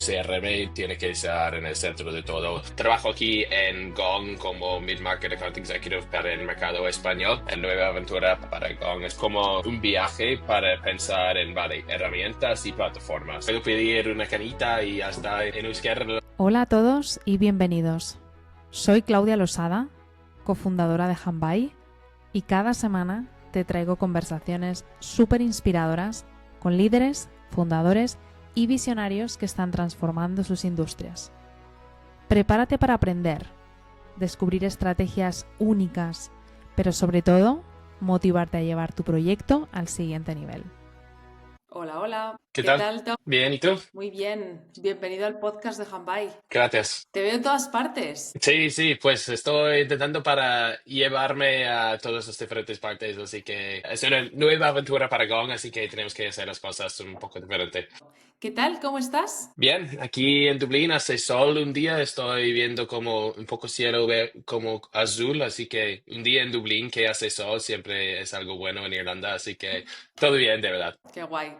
CRM tiene que estar en el centro de todo. Trabajo aquí en Gong como Mid-Market Account Executive para el mercado español. La nueva aventura para Gong es como un viaje para pensar en herramientas y plataformas. Puedo pedir una canita y hasta en euskera. Hola a todos y bienvenidos. Soy Claudia Losada, cofundadora de Hanbai, y cada semana te traigo conversaciones súper inspiradoras con líderes, fundadores y visionarios que están transformando sus industrias. Prepárate para aprender, descubrir estrategias únicas, pero sobre todo, motivarte a llevar tu proyecto al siguiente nivel. Hola, hola. ¿Qué tal? tal, Tom? Bien, ¿y tú? Muy bien. Bienvenido al podcast de Hanbai. Gracias. Te veo en todas partes. Sí, pues estoy intentando para llevarme a todas las diferentes partes, así que es una nueva aventura para Gong, así que tenemos que hacer las cosas un poco diferente. ¿Qué tal? ¿Cómo estás? Bien, aquí en Dublín hace sol un día, estoy viendo como un poco cielo como azul, así que un día en Dublín que hace sol siempre es algo bueno en Irlanda, así que todo bien, de verdad. Qué guay.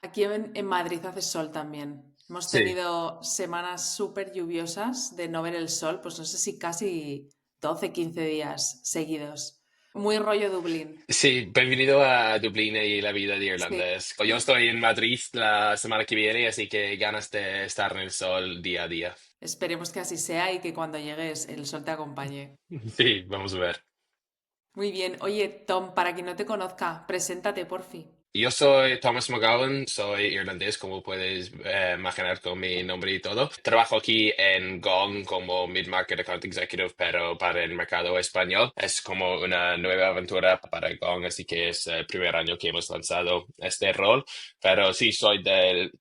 Aquí en Madrid hace sol también. Hemos Sí. tenido semanas súper lluviosas de no ver el sol, pues no sé si casi 12, 15 días seguidos. Muy rollo Dublín. Sí, bienvenido a Dublín y la vida de Sí. Irlanda. Yo estoy en Madrid la semana que viene, así que ganas de estar en el sol día a día. Esperemos que así sea y que cuando llegues el sol te acompañe. Sí, vamos a ver. Muy bien. Oye, Tom, para quien no te conozca, preséntate, porfi. Yo soy Thomas McGowan, soy irlandés, como puedes imaginar con mi nombre y todo. Trabajo aquí en Gong como Mid-Market Account Executive, pero para el mercado español. Es como una nueva aventura para Gong, así que es el primer año que hemos lanzado este rol. Pero sí, soy del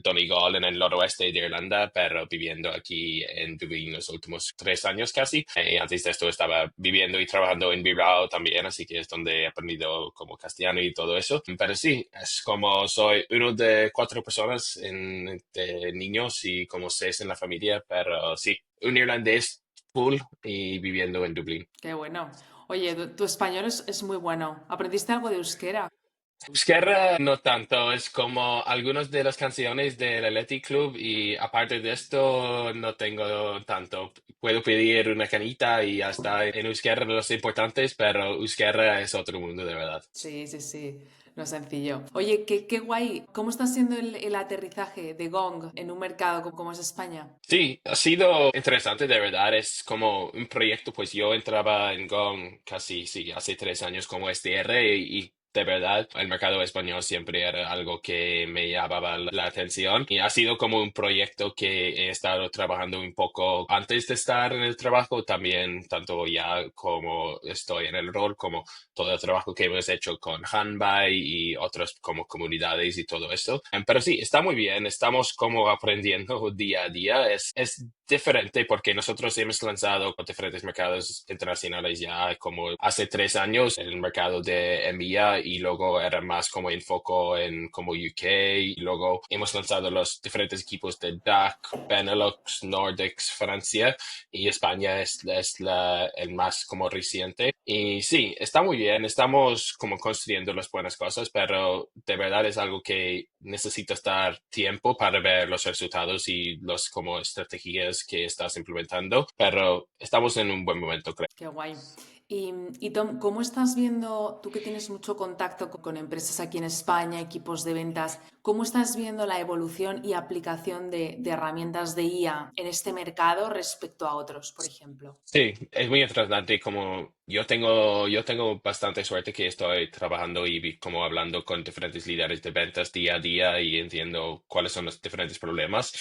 Donegal en el noroeste de Irlanda, pero viviendo aquí en Dublín los últimos 3 años casi. Y antes de esto estaba viviendo y trabajando en Bilbao también, así que es donde he aprendido como castellano y todo eso. Pero sí, es como soy uno de 4 personas de niños y como 6 en la familia, pero sí, un irlandés full y viviendo en Dublín. Qué bueno. Oye, tu español es muy bueno. ¿Aprendiste algo de euskera? Euskera no tanto, es como algunas de las canciones del Athletic Club y aparte de esto no tengo tanto. Puedo pedir una canita y hasta en euskera los importantes, pero euskera es otro mundo de verdad. Sí, sí, sí. No es sencillo. Oye, qué guay. ¿Cómo está siendo el aterrizaje de Gong en un mercado como es España? Sí, ha sido interesante de verdad. Es como un proyecto, pues yo entraba en Gong casi, sí, hace 3 años como SDR y de verdad el mercado español siempre era algo que me llamaba la atención y ha sido como un proyecto que he estado trabajando un poco antes de estar en el trabajo, también tanto ya como estoy en el rol, como todo el trabajo que hemos hecho con Hanbai y otras como comunidades y todo eso. Pero sí, está muy bien, estamos como aprendiendo día a día. Es diferente porque nosotros hemos lanzado con diferentes mercados internacionales ya como hace 3 años en el mercado de EMEA y luego era más como enfoco en como UK y luego hemos lanzado los diferentes equipos de DAC, Benelux, Nordics, Francia y España es el más como reciente. Y sí, está muy bien, estamos como construyendo las buenas cosas, pero de verdad es algo que necesita estar tiempo para ver los resultados y los como estrategias que estás implementando, pero estamos en un buen momento, creo. Qué guay. Y Tom, ¿cómo estás viendo, tú que tienes mucho contacto con empresas aquí en España, equipos de ventas, cómo estás viendo la evolución y aplicación de herramientas de IA en este mercado respecto a otros, por ejemplo? Sí, es muy interesante como yo tengo bastante suerte que estoy trabajando y como hablando con diferentes líderes de ventas día a día y entiendo cuáles son los diferentes problemas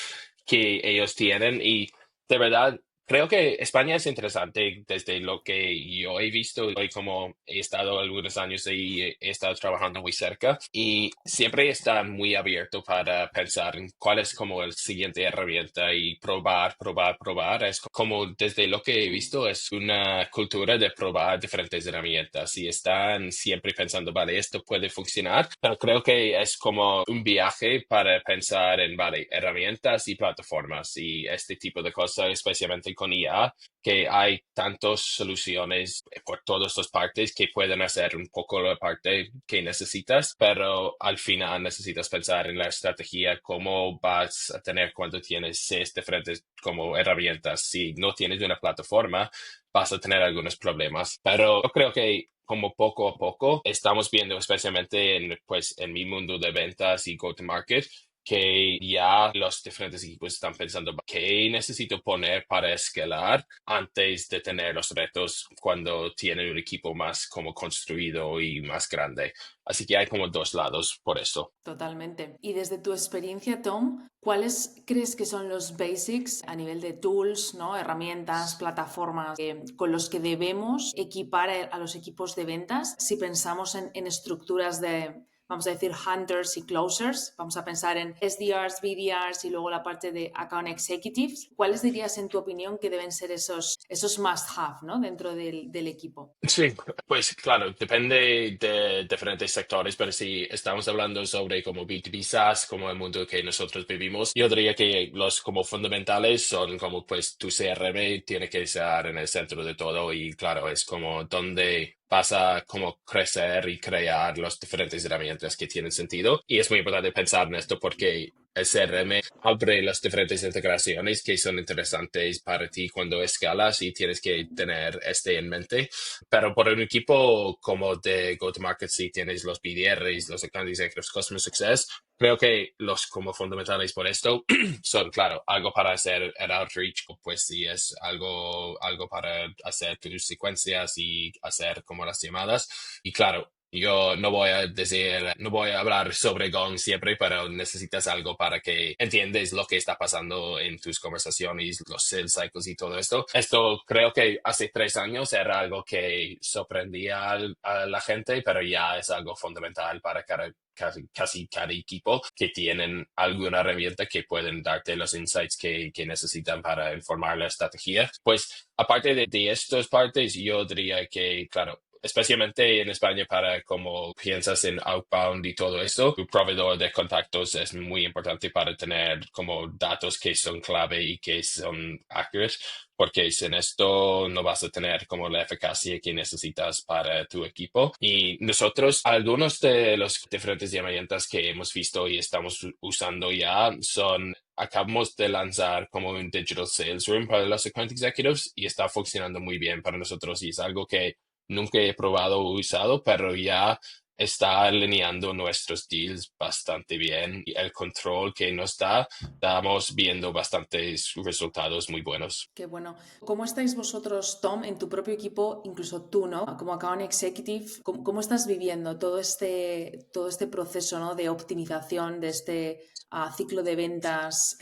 que ellos tienen y de verdad creo que España es interesante desde lo que yo he visto y como he estado algunos años ahí, he estado trabajando muy cerca y siempre está muy abierto para pensar en cuál es como el siguiente herramienta y probar, probar, probar. Es como desde lo que he visto es una cultura de probar diferentes herramientas y están siempre pensando, vale, esto puede funcionar, pero creo que es como un viaje para pensar en, vale, herramientas y plataformas y este tipo de cosas, especialmente con IA, que hay tantas soluciones por todas las partes que pueden hacer un poco la parte que necesitas, pero al final necesitas pensar en la estrategia, cómo vas a tener cuando tienes 6 diferentes como herramientas. Si no tienes una plataforma, vas a tener algunos problemas. Pero yo creo que como poco a poco estamos viendo, especialmente en mi mundo de ventas y go-to-market, que ya los diferentes equipos están pensando qué necesito poner para escalar antes de tener los retos cuando tienen un equipo más como construido y más grande. Así que hay como dos lados por eso. Totalmente. Y desde tu experiencia, Tom, ¿cuáles crees que son los basics a nivel de tools, ¿no? Herramientas, plataformas con los que debemos equipar a los equipos de ventas si pensamos en estructuras de, vamos a decir, hunters y closers? Vamos a pensar en SDRs, BDRs y luego la parte de account executives. ¿Cuáles dirías, en tu opinión, que deben ser esos must-have, ¿no? Dentro del equipo? Sí, pues claro, depende de diferentes sectores, pero si estamos hablando sobre como B2B SaaS, como el mundo que nosotros vivimos, yo diría que los como fundamentales son como pues tu CRM tiene que estar en el centro de todo y claro, es como donde vas a como crecer y crear las diferentes herramientas que tienen sentido. Y es muy importante pensar en esto porque el CRM abre las diferentes integraciones que son interesantes para ti cuando escalas y tienes que tener este en mente. Pero por un equipo como de go-to-market, si tienes los BDRs, los account executives, customer success, creo que los como fundamentales por esto son, claro, algo para hacer el outreach, pues sí, es algo para hacer tus secuencias y hacer como las llamadas. Y claro, yo no voy a hablar sobre Gong siempre, pero necesitas algo para que entiendes lo que está pasando en tus conversaciones, los sales cycles y todo esto. Esto creo que hace 3 años era algo que sorprendía a la gente, pero ya es algo fundamental para casi cada equipo que tienen alguna herramienta que pueden darte los insights que necesitan para informar la estrategia. Pues aparte de estas partes, yo diría que, claro, especialmente en España para como piensas en outbound y todo eso, tu proveedor de contactos es muy importante para tener como datos que son clave y que son accurate, porque sin esto no vas a tener como la eficacia que necesitas para tu equipo. Y nosotros, algunos de los diferentes herramientas que hemos visto y estamos usando ya son acabamos de lanzar como un Digital Sales Room para los account executives y está funcionando muy bien para nosotros y es algo que nunca he probado o usado, pero ya está alineando nuestros deals bastante bien y el control que nos da, estamos viendo bastantes resultados muy buenos. Qué bueno. ¿Cómo estáis vosotros, Tom, en tu propio equipo, incluso tú, ¿no? Como account executive, ¿cómo estás viviendo todo este proceso, ¿no? De optimización de este ciclo de ventas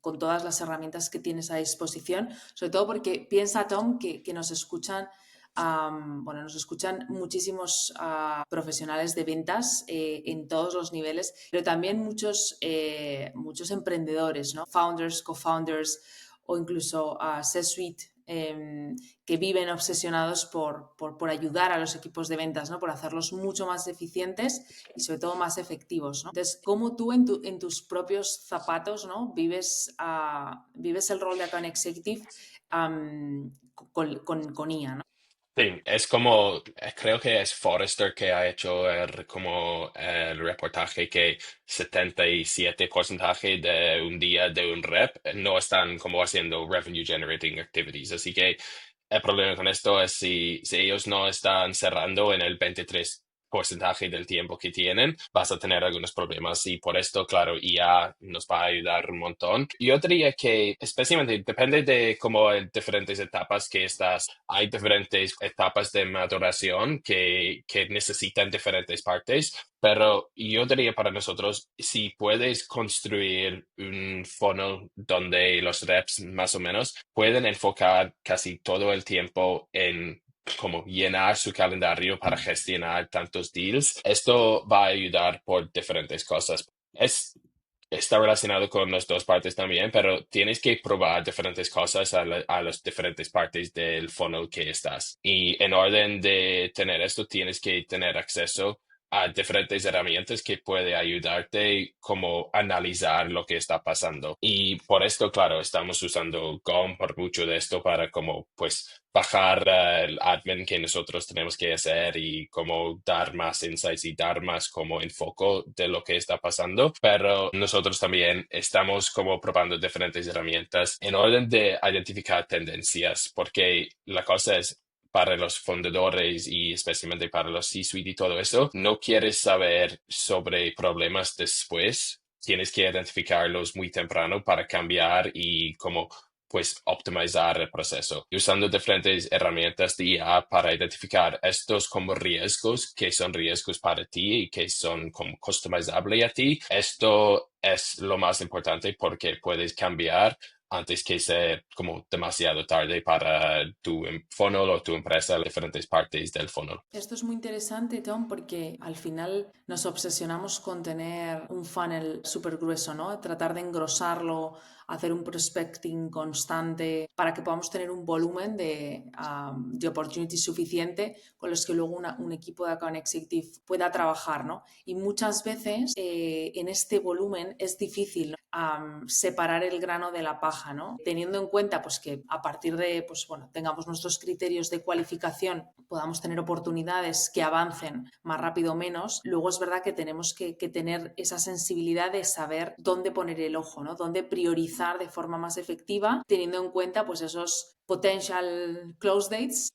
con todas las herramientas que tienes a disposición? Sobre todo porque piensa, Tom, que nos escuchan. Bueno, nos escuchan muchísimos profesionales de ventas en todos los niveles, pero también muchos emprendedores, ¿no? Founders, co-founders o incluso C-suite que viven obsesionados por ayudar a los equipos de ventas, ¿no? Por hacerlos mucho más eficientes y sobre todo más efectivos, ¿no? Entonces, ¿cómo tú en tus propios zapatos, ¿no? vives el rol de account executive con IA, ¿no? Sí, es como, creo que es Forrester que ha hecho como el reportaje que 77% de un día de un rep no están como haciendo revenue generating activities. Así que el problema con esto es si ellos no están cerrando en el 23% del tiempo que tienen, vas a tener algunos problemas y por esto, claro, IA nos va a ayudar un montón. Yo diría que especialmente depende de como en diferentes etapas que estás. Hay diferentes etapas de maduración que necesitan diferentes partes. Pero yo diría para nosotros, si puedes construir un funnel donde los reps más o menos pueden enfocar casi todo el tiempo en como llenar su calendario para gestionar tantos deals, esto va a ayudar por diferentes cosas. Está relacionado con las dos partes también, pero tienes que probar diferentes cosas a las diferentes partes del funnel que estás. Y en orden de tener esto, tienes que tener acceso a diferentes herramientas que puede ayudarte como analizar lo que está pasando. Y por esto, claro, estamos usando GOM por mucho de esto para como pues bajar el admin que nosotros tenemos que hacer y como dar más insights y dar más como enfoque de lo que está pasando. Pero nosotros también estamos como probando diferentes herramientas en orden de identificar tendencias, porque la cosa es para los fundadores y especialmente para los C-suite y todo eso, no quieres saber sobre problemas después. Tienes que identificarlos muy temprano para cambiar y como pues optimizar el proceso. Y usando diferentes herramientas de IA para identificar estos como riesgos que son riesgos para ti y que son como customizables a ti. Esto es lo más importante porque puedes cambiar antes que sea como demasiado tarde para tu funnel o tu empresa, las diferentes partes del funnel. Esto es muy interesante, Tom, porque al final nos obsesionamos con tener un funnel súper grueso, ¿no? Tratar de engrosarlo, hacer un prospecting constante para que podamos tener un volumen de opportunities suficiente con los que luego un equipo de account executive pueda trabajar, ¿no? Y muchas veces en este volumen es difícil, ¿no? Separar el grano de la paja, ¿no? Teniendo en cuenta pues, que a partir de, pues, bueno, tengamos nuestros criterios de cualificación, podamos tener oportunidades que avancen más rápido o menos, luego es verdad que tenemos que tener esa sensibilidad de saber dónde poner el ojo, ¿no? Dónde priorizar de forma más efectiva, teniendo en cuenta pues, esos potential close dates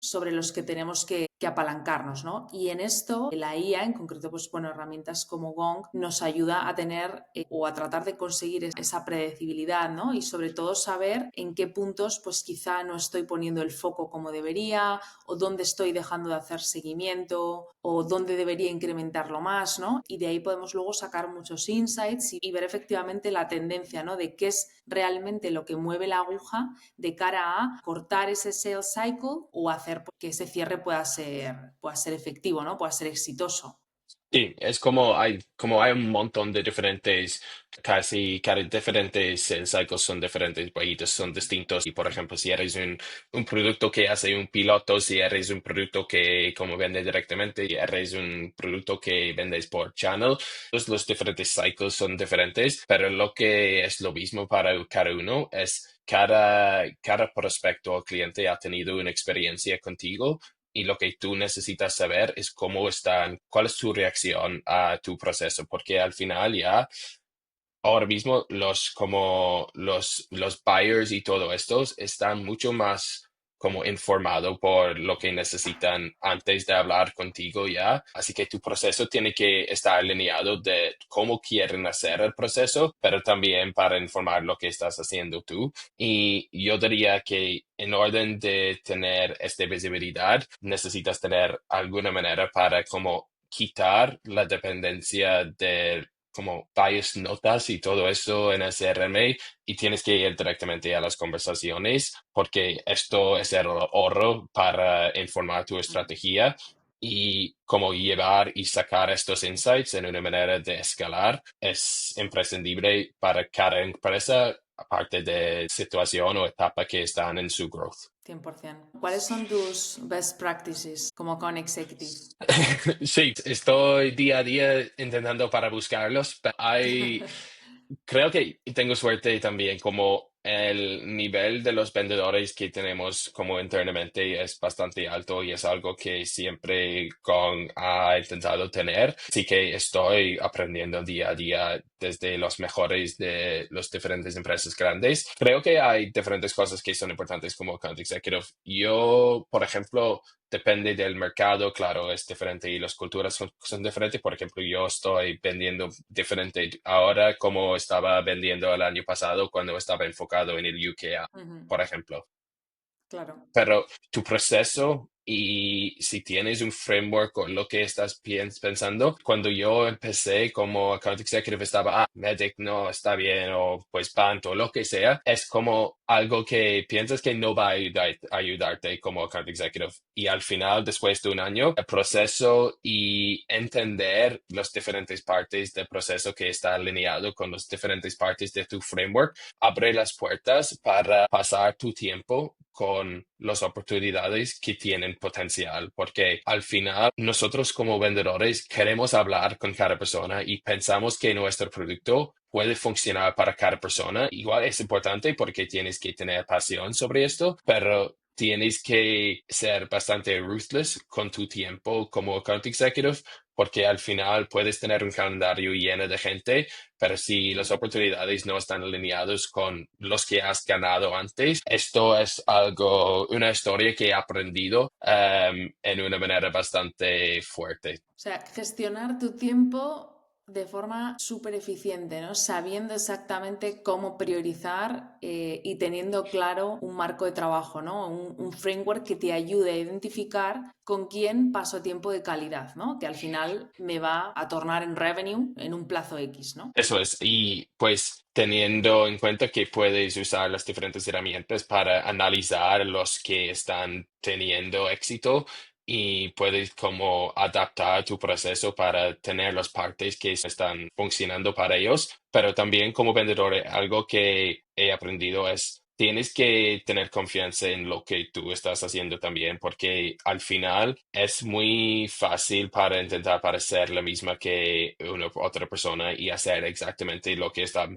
sobre los que tenemos que apalancarnos, ¿no? Y en esto, la IA, en concreto, pues bueno, herramientas como Gong, nos ayuda a tener o a tratar de conseguir esa predecibilidad, ¿no? Y sobre todo saber en qué puntos, pues quizá no estoy poniendo el foco como debería, o dónde estoy dejando de hacer seguimiento, o dónde debería incrementarlo más, ¿no? Y de ahí podemos luego sacar muchos insights y ver efectivamente la tendencia, ¿no? De qué es realmente lo que mueve la aguja de cara a cortar ese sales cycle o hacer que ese cierre pueda ser efectivo, ¿no? Pueda ser exitoso. Sí, es como hay un montón de diferentes, casi cada diferentes cycles son diferentes, proyectos son distintos. Y por ejemplo, si eres un producto que hace un piloto, si eres un producto que como vende directamente, si eres un producto que vendes por channel, los diferentes cycles son diferentes, pero lo que es lo mismo para cada uno es cada prospecto o cliente ha tenido una experiencia contigo y lo que tú necesitas saber es cómo están, cuál es su reacción a tu proceso, porque al final ya, ahora mismo como los buyers y todo estos están mucho más como informados por lo que necesitan antes de hablar contigo ya. Así que tu proceso tiene que estar alineado de cómo quieren hacer el proceso, pero también para informar lo que estás haciendo tú. Y yo diría que en orden de tener esta visibilidad, necesitas tener alguna manera para como quitar la dependencia de como varias notas y todo eso en el CRM y tienes que ir directamente a las conversaciones porque esto es el oro para informar tu estrategia y como llevar y sacar estos insights en una manera de escalar es imprescindible para cada empresa, aparte de situación o etapa que están en su growth. 100%. ¿Cuáles son tus best practices como account executive? Sí, estoy día a día intentando para buscarlos, pero creo que tengo suerte también, como el nivel de los vendedores que tenemos como internamente es bastante alto y es algo que siempre ha intentado tener. Así que estoy aprendiendo día a día desde los mejores de las diferentes empresas grandes. Creo que hay diferentes cosas que son importantes como account executive. Yo, por ejemplo, depende del mercado, claro, es diferente y las culturas son diferentes. Por ejemplo, yo estoy vendiendo diferente ahora como estaba vendiendo el año pasado cuando estaba enfocado en el UK, Ujú, por ejemplo. claro. Pero tu proceso y si tienes un framework o lo que estás pensando, cuando yo empecé como account executive estaba, Medic no está bien o pues Bant o lo que sea, es como algo que piensas que no va a ayudarte como account executive. Y al final, después de un año, el proceso y entender las diferentes partes del proceso que está alineado con las diferentes partes de tu framework abre las puertas para pasar tu tiempo con las oportunidades que tienen potencial, porque al final nosotros como vendedores queremos hablar con cada persona y pensamos que nuestro producto puede funcionar para cada persona. Igual es importante porque tienes que tener pasión sobre esto, pero tienes que ser bastante ruthless con tu tiempo como account executive, porque al final puedes tener un calendario lleno de gente, pero si las oportunidades no están alineadas con los que has ganado antes, esto es una historia que he aprendido en una manera bastante fuerte. O sea, gestionar tu tiempo de forma súper eficiente, ¿no? Sabiendo exactamente cómo priorizar y teniendo claro un marco de trabajo, ¿no? Un framework que te ayude a identificar con quién paso tiempo de calidad, ¿no? Que al final me va a tornar en revenue en un plazo X, ¿no? Eso es, y pues teniendo en cuenta que puedes usar las diferentes herramientas para analizar los que están teniendo éxito y puedes como adaptar tu proceso para tener las partes que están funcionando para ellos, pero también como vendedor algo que he aprendido es tienes que tener confianza en lo que tú estás haciendo también, porque al final es muy fácil para intentar parecer la misma que una otra persona y hacer exactamente lo que están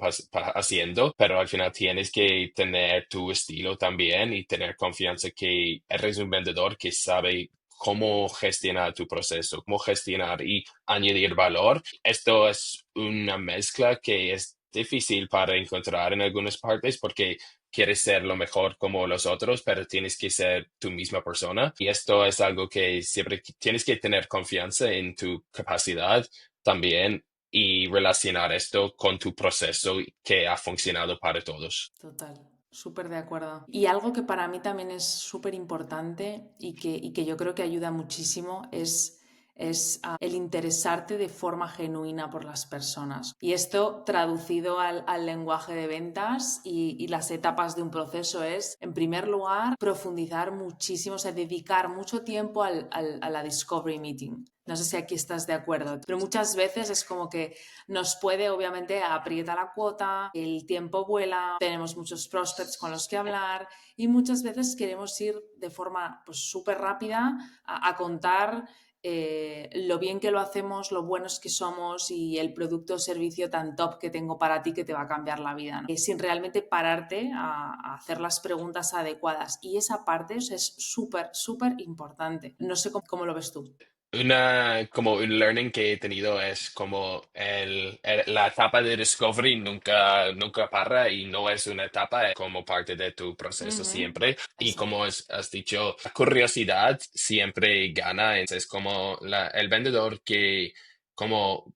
haciendo, pero al final tienes que tener tu estilo también y tener confianza que eres un vendedor que sabe cómo gestionar tu proceso, cómo gestionar y añadir valor. Esto es una mezcla que es difícil para encontrar en algunas partes porque quieres ser lo mejor como los otros, pero tienes que ser tu misma persona. Y esto es algo que siempre tienes que tener confianza en tu capacidad también y relacionar esto con tu proceso que ha funcionado para todos. Total, súper de acuerdo. Y algo que para mí también es súper importante y que yo creo que ayuda muchísimo es el interesarte de forma genuina por las personas. Y esto traducido al lenguaje de ventas y las etapas de un proceso es, en primer lugar, profundizar muchísimo, o sea, dedicar mucho tiempo a la discovery meeting. No sé si aquí estás de acuerdo, pero muchas veces es como que nos puede, obviamente, aprieta la cuota, el tiempo vuela, tenemos muchos prospects con los que hablar y muchas veces queremos ir de forma pues súper rápida a contar lo bien que lo hacemos, lo buenos que somos y el producto o servicio tan top que tengo para ti que te va a cambiar la vida, ¿no? Sin realmente pararte a hacer las preguntas adecuadas. Y esa parte, o sea, es súper, súper importante. No sé cómo lo ves tú. Como un learning que he tenido es como la etapa de discovery nunca para y no es una etapa, es como parte de tu proceso Ujú. siempre. Y Exacto. como has dicho, la curiosidad siempre gana. Es como el vendedor que como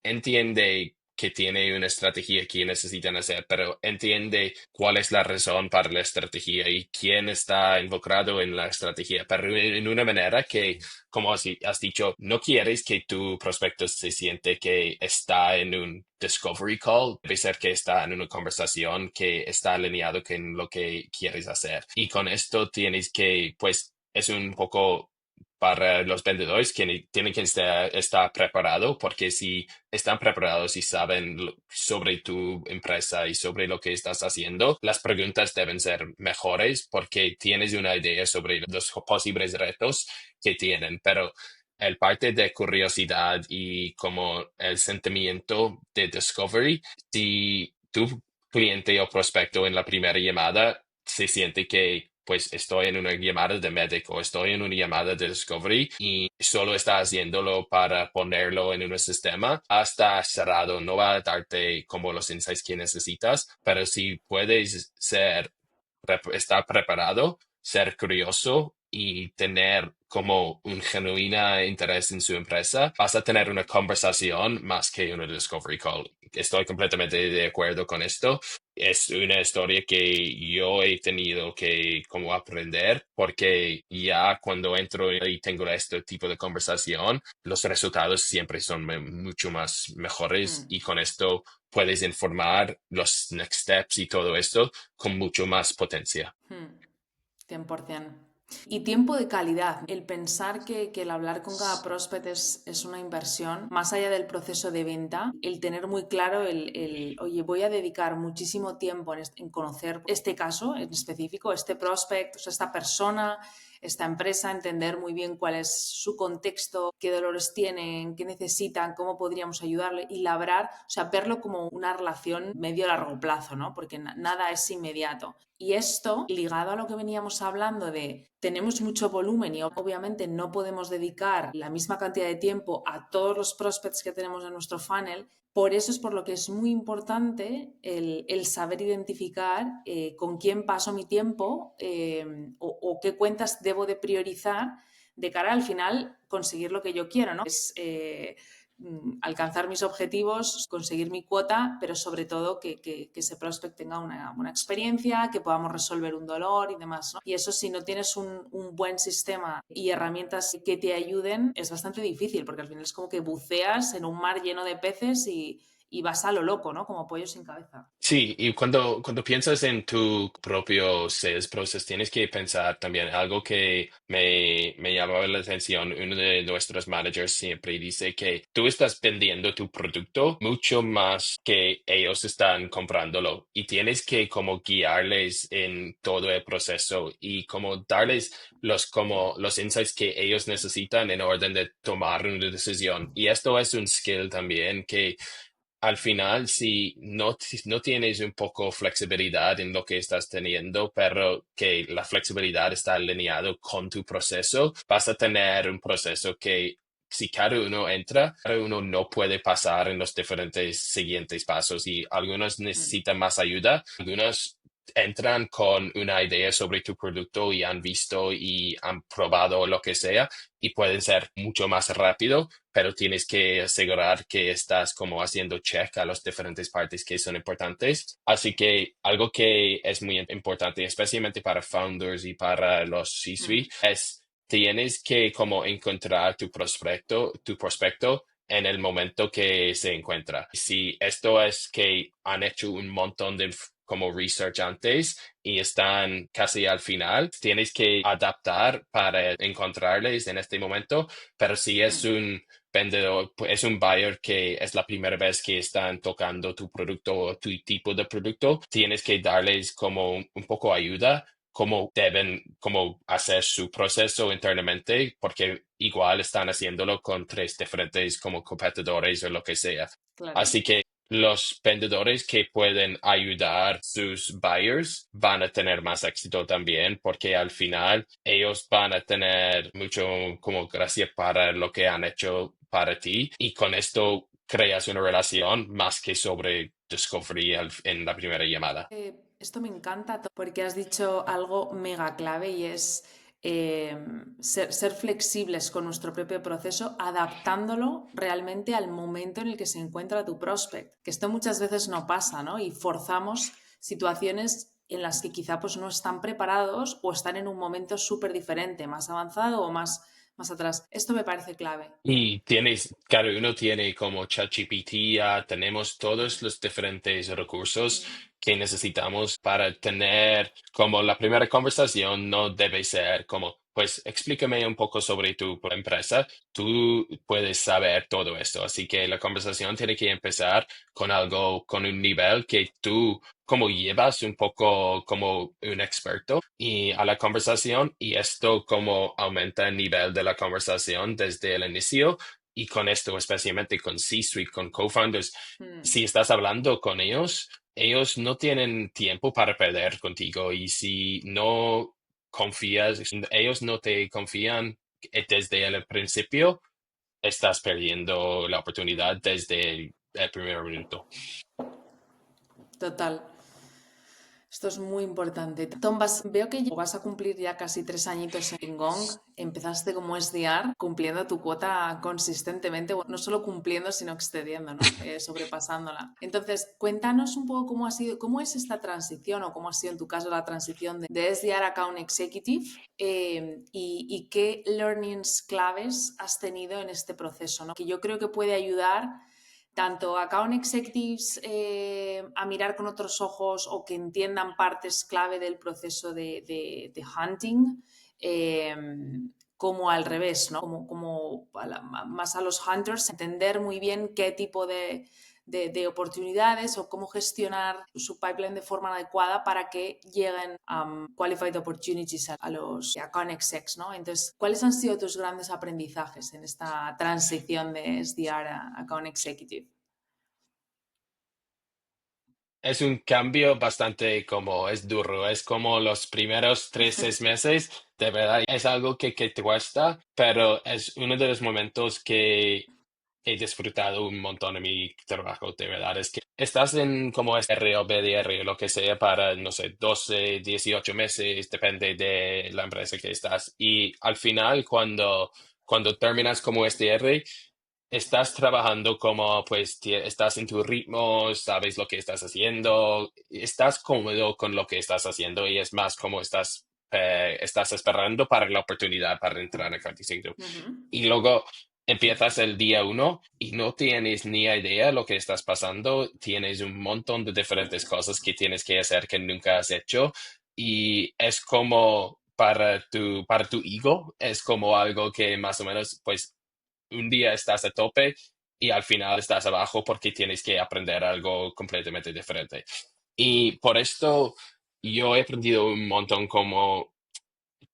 entiende que tiene una estrategia que necesitan hacer, pero entiende cuál es la razón para la estrategia y quién está involucrado en la estrategia, pero en una manera que, como has dicho, no quieres que tu prospecto se siente que está en un discovery call, debe ser que está en una conversación que está alineado con lo que quieres hacer. Y con esto tienes que, pues, es un poco para los vendedores que tienen que estar preparados, porque si están preparados y saben sobre tu empresa y sobre lo que estás haciendo, las preguntas deben ser mejores porque tienes una idea sobre los posibles retos que tienen, pero el parte de curiosidad y como el sentimiento de discovery, si tu cliente o prospecto en la primera llamada se siente que pues estoy en una llamada de médico, estoy en una llamada de discovery y solo está haciéndolo para ponerlo en un sistema, hasta cerrado, no va a darte como los insights que necesitas, pero si puedes estar preparado, ser curioso y tener como un genuino interés en su empresa, vas a tener una conversación más que una discovery call. Estoy completamente de acuerdo con esto. Es una historia que yo he tenido que como aprender porque ya cuando entro y tengo este tipo de conversación, los resultados siempre son mucho más mejores Mm, y con esto puedes informar los next steps y todo esto con mucho más potencia. mm, 100%. Y tiempo de calidad. El pensar que el hablar con cada prospect es una inversión, más allá del proceso de venta, el tener muy claro oye, voy a dedicar muchísimo tiempo en conocer este caso en específico, este prospect, o sea, esta persona, esta empresa, entender muy bien cuál es su contexto, qué dolores tienen, qué necesitan, cómo podríamos ayudarle y labrar, o sea, verlo como una relación medio-largo plazo, ¿no? Porque nada es inmediato. Y esto, ligado a lo que veníamos hablando de tenemos mucho volumen y obviamente no podemos dedicar la misma cantidad de tiempo a todos los prospects que tenemos en nuestro funnel, por eso es por lo que es muy importante el saber identificar con quién paso mi tiempo o qué cuentas debo de priorizar de cara al final conseguir lo que yo quiero, ¿no? Es alcanzar mis objetivos, conseguir mi cuota, pero sobre todo que ese prospect tenga una buena experiencia, que podamos resolver un dolor y demás, ¿no? Y eso, si no tienes un buen sistema y herramientas que te ayuden, es bastante difícil, porque al final es como que buceas en un mar lleno de peces y vas a lo loco, ¿no? Como pollo sin cabeza. Sí, y cuando piensas en tu propio sales process, tienes que pensar también algo que me llamaba la atención. Uno de nuestros managers siempre dice que tú estás vendiendo tu producto mucho más que ellos están comprándolo y tienes que como guiarles en todo el proceso y como darles como los insights que ellos necesitan en orden de tomar una decisión. Y esto es un skill también que al final, si no tienes un poco flexibilidad en lo que estás teniendo, pero que la flexibilidad está alineado con tu proceso, vas a tener un proceso que si cada uno entra, cada uno no puede pasar en los diferentes siguientes pasos y algunos necesitan más ayuda, algunos entran con una idea sobre tu producto y han visto y han probado lo que sea y pueden ser mucho más rápido, pero tienes que asegurar que estás como haciendo check a las diferentes partes que son importantes. Así que algo que es muy importante, especialmente para founders y para los C-suite, es tienes que como encontrar tu prospecto en el momento que se encuentra. Si esto es que han hecho un montón de como research antes y están casi al final, tienes que adaptar para encontrarles en este momento, pero si es un vendedor, pues, es un buyer que es la primera vez que están tocando tu producto o tu tipo de producto, tienes que darles como un poco ayuda, cómo deben como hacer su proceso internamente, porque igual están haciéndolo con tres diferentes como competidores o lo que sea. Claro. Así que los vendedores que pueden ayudar sus buyers van a tener más éxito también, porque al final ellos van a tener mucho como gracia para lo que han hecho para ti y con esto creas una relación más que sobre discovery en la primera llamada. Esto me encanta porque has dicho algo mega clave y es ser flexibles con nuestro propio proceso, adaptándolo realmente al momento en el que se encuentra tu prospect. Que esto muchas veces no pasa, ¿no? Y forzamos situaciones en las que quizá pues no están preparados o están en un momento súper diferente, más avanzado o más atrás. Esto me parece clave. Y cada uno tiene como ChatGPT, ya tenemos todos los diferentes recursos que necesitamos para tener como la primera conversación no debe ser como, pues explícame un poco sobre tu empresa, tú puedes saber todo esto, así que la conversación tiene que empezar con algo, con un nivel que tú como llevas un poco como un experto y a la conversación y esto como aumenta el nivel de la conversación desde el inicio y con esto especialmente con C-Suite, con co-founders, Mm. si estás hablando con ellos, ellos no tienen tiempo para perder contigo y si no confías, ellos no te confían desde el principio, estás perdiendo la oportunidad desde el primer minuto. Total. Esto es muy importante. Tom, veo que vas a cumplir ya casi 3 añitos en Gong. Empezaste como SDR, cumpliendo tu cuota consistentemente, no solo cumpliendo, sino excediendo, ¿no? Sobrepasándola. Entonces, cuéntanos un poco cómo ha sido, cómo es esta transición o cómo ha sido en tu caso la transición de SDR a Account Executive y qué learnings claves has tenido en este proceso, ¿no? Que yo creo que puede ayudar tanto account executives a mirar con otros ojos o que entiendan partes clave del proceso de hunting, como al revés, ¿no? Más a los hunters, entender muy bien qué tipo de oportunidades o cómo gestionar su pipeline de forma adecuada para que lleguen qualified opportunities a los account execs, ¿no? Entonces, ¿cuáles han sido tus grandes aprendizajes en esta transición de SDR a account executive? Es un cambio bastante como es duro, es como los primeros 3, 6 meses, de verdad es algo que te cuesta, pero es uno de los momentos que he disfrutado un montón de mi trabajo, de verdad. Es que estás en como SR o BDR, lo que sea, para, no sé, 12, 18 meses, depende de la empresa que estás. Y al final, cuando terminas como SDR, estás trabajando como, pues, estás en tu ritmo, sabes lo que estás haciendo, estás cómodo con lo que estás haciendo y es más como estás esperando para la oportunidad para entrar a County Executive. Ujú. Y luego empiezas el día uno y no tienes ni idea lo que estás pasando, tienes un montón de diferentes cosas que tienes que hacer que nunca has hecho y es como para tu ego, es como algo que más o menos, pues un día estás a tope y al final estás abajo porque tienes que aprender algo completamente diferente. Y por esto yo he aprendido un montón como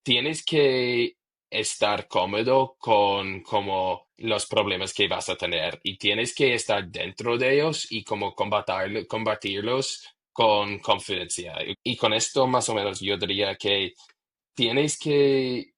tienes que estar cómodo con como los problemas que vas a tener y tienes que estar dentro de ellos y como combatirlos con confidencia. Y con esto más o menos yo diría que tienes que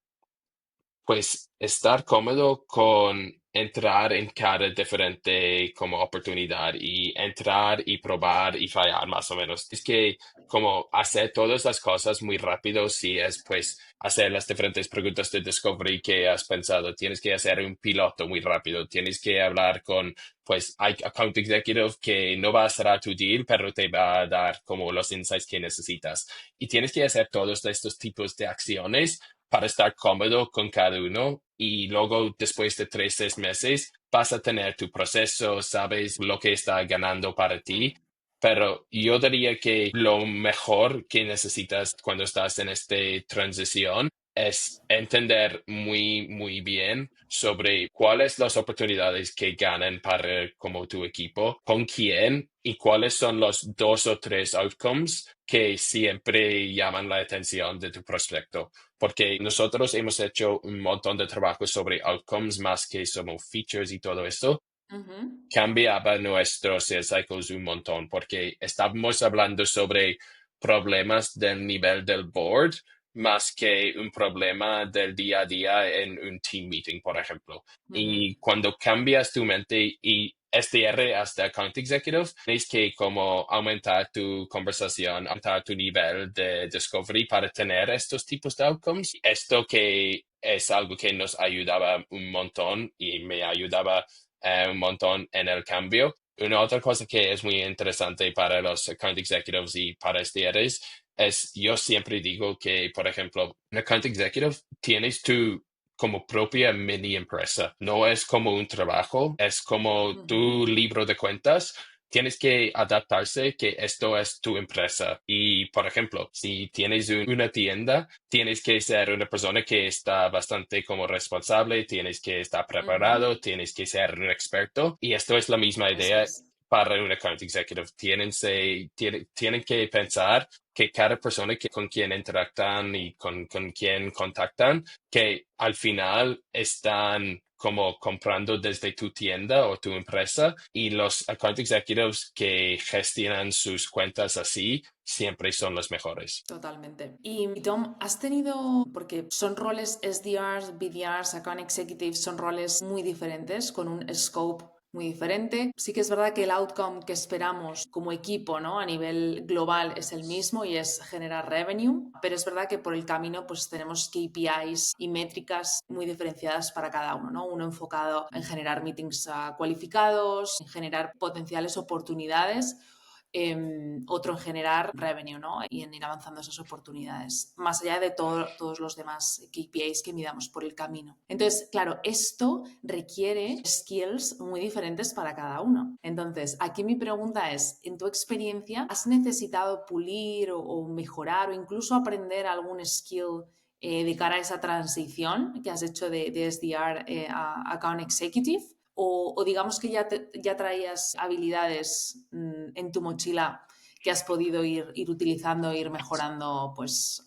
pues estar cómodo con entrar en cada diferente como oportunidad y entrar y probar y fallar más o menos. Es que como hacer todas las cosas muy rápido, si es pues hacer las diferentes preguntas de discovery que has pensado. Tienes que hacer un piloto muy rápido. Tienes que hablar con pues hay account executive que no va a cerrar tu deal, pero te va a dar como los insights que necesitas. Y tienes que hacer todos estos tipos de acciones para estar cómodo con cada uno y luego después de 3, 6 meses vas a tener tu proceso, sabes lo que está ganando para ti, Mm. pero yo diría que lo mejor que necesitas cuando estás en esta transición es entender muy, muy bien sobre cuáles las oportunidades que ganan para como tu equipo, con quién y cuáles son los 2 o 3 outcomes que siempre llaman la atención de tu prospecto porque nosotros hemos hecho un montón de trabajo sobre outcomes más que sobre features y todo eso, Ujú. cambiaba nuestros sales cycles un montón, porque estábamos hablando sobre problemas del nivel del board más que un problema del día a día en un team meeting, por ejemplo. Ujú. Y cuando cambias tu mente y SDR hasta Account Executive, tienes que como aumentar tu conversación, aumentar tu nivel de discovery para tener estos tipos de outcomes. Esto que es algo que nos ayudaba un montón y me ayudaba un montón en el cambio. Una otra cosa que es muy interesante para los account executives y para SDRs es, yo siempre digo que, por ejemplo, un account executive tienes tu como propia mini empresa. No es como un trabajo, es como Ujú. tu libro de cuentas. Tienes que adaptarse que esto es tu empresa. Y, por ejemplo, si tienes una tienda, tienes que ser una persona que está bastante como responsable, tienes que estar Ujú. preparado, tienes que ser un experto. Y esto es la misma Eso idea es. para un account executive. Tienen que pensar que cada persona con quien interactúan y con quien contactan, que al final están como comprando desde tu tienda o tu empresa y los account executives que gestionan sus cuentas así siempre son los mejores. Totalmente. Y Tom, has tenido, porque son roles SDRs, BDRs, Account Executives, son roles muy diferentes, con un scope muy diferente. Sí que es verdad que el outcome que esperamos como equipo, ¿no? A nivel global es el mismo y es generar revenue, pero es verdad que por el camino pues tenemos KPIs y métricas muy diferenciadas para cada uno, ¿no? Uno enfocado en generar meetings cualificados, en generar potenciales oportunidades, otro en generar revenue, ¿no? Y en ir avanzando esas oportunidades, más allá de todos los demás KPIs que midamos por el camino. Entonces, claro, esto requiere skills muy diferentes para cada uno. Entonces, aquí mi pregunta es, en tu experiencia, ¿has necesitado pulir o mejorar o incluso aprender algún skill de cara a esa transición que has hecho de SDR a Account Executive? O digamos que ya traías habilidades en tu mochila que has podido ir utilizando, ir mejorando pues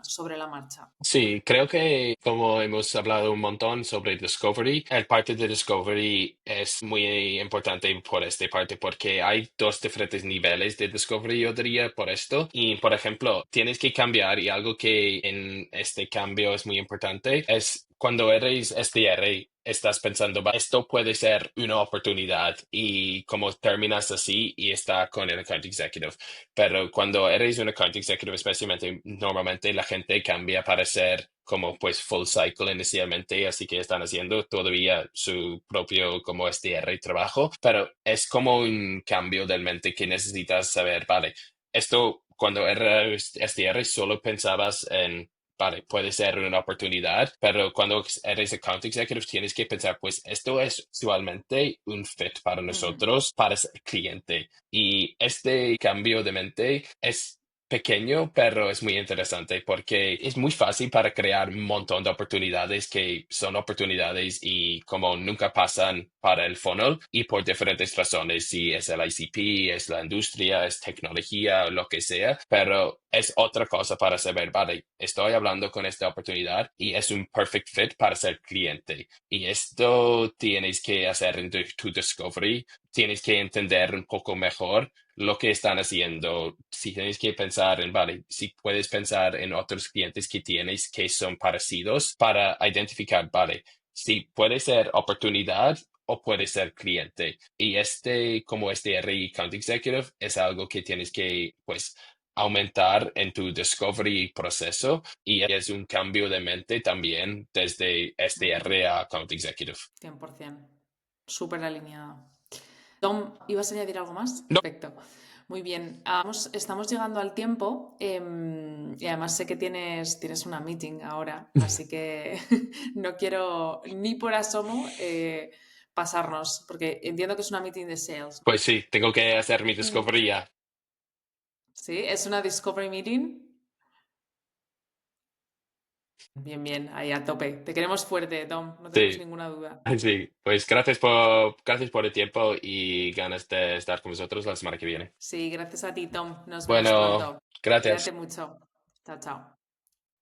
sobre la marcha. Sí, creo que como hemos hablado un montón sobre Discovery, el parte de Discovery es muy importante por esta parte porque hay dos diferentes niveles de Discovery, yo diría, por esto. Y, por ejemplo, tienes que cambiar y algo que en este cambio es muy importante es cuando eres SDR, estás pensando, "Va, esto puede ser una oportunidad y como terminas así y está con el account executive. Pero cuando eres un account executive, especialmente, normalmente la gente cambia para ser como pues full cycle inicialmente, así que están haciendo todavía su propio como SDR trabajo, pero es como un cambio de mente que necesitas saber, vale, esto cuando eres SDR solo pensabas en vale, puede ser una oportunidad, pero cuando eres account executive tienes que pensar, pues esto es usualmente un fit para Ujú. nosotros, para el cliente. Y este cambio de mente es pequeño, pero es muy interesante porque es muy fácil para crear un montón de oportunidades que son oportunidades y como nunca pasan para el funnel y por diferentes razones, si es el ICP, es la industria, es tecnología, lo que sea, pero es otra cosa para saber, vale, estoy hablando con esta oportunidad y es un perfect fit para ser cliente. Y esto tienes que hacer en tu discovery, tienes que entender un poco mejor lo que están haciendo. Si tienes que pensar en, vale, si puedes pensar en otros clientes que tienes que son parecidos para identificar, vale, si puede ser oportunidad o puede ser cliente. Y como este RI Account Executive, es algo que tienes que, pues, aumentar en tu discovery proceso y es un cambio de mente también desde SDR a Account Executive. 100%. Súper alineada. Tom, ¿ibas a añadir algo más? No, Perfecto. Muy bien. Estamos llegando al tiempo y además sé que tienes una meeting ahora, así que no quiero ni por asomo pasarnos, porque entiendo que es una meeting de sales. pues sí, tengo que hacer mi Mm, discovery ya. Sí, es una discovery meeting. Bien, bien, ahí a tope. Te queremos fuerte, Tom, no tenemos Sí, ninguna duda. sí, pues gracias por el tiempo y ganas de estar con vosotros la semana que viene. Sí, gracias a ti, Tom. Nos vemos Bueno, pronto. gracias. Cuídate mucho. Chao, chao.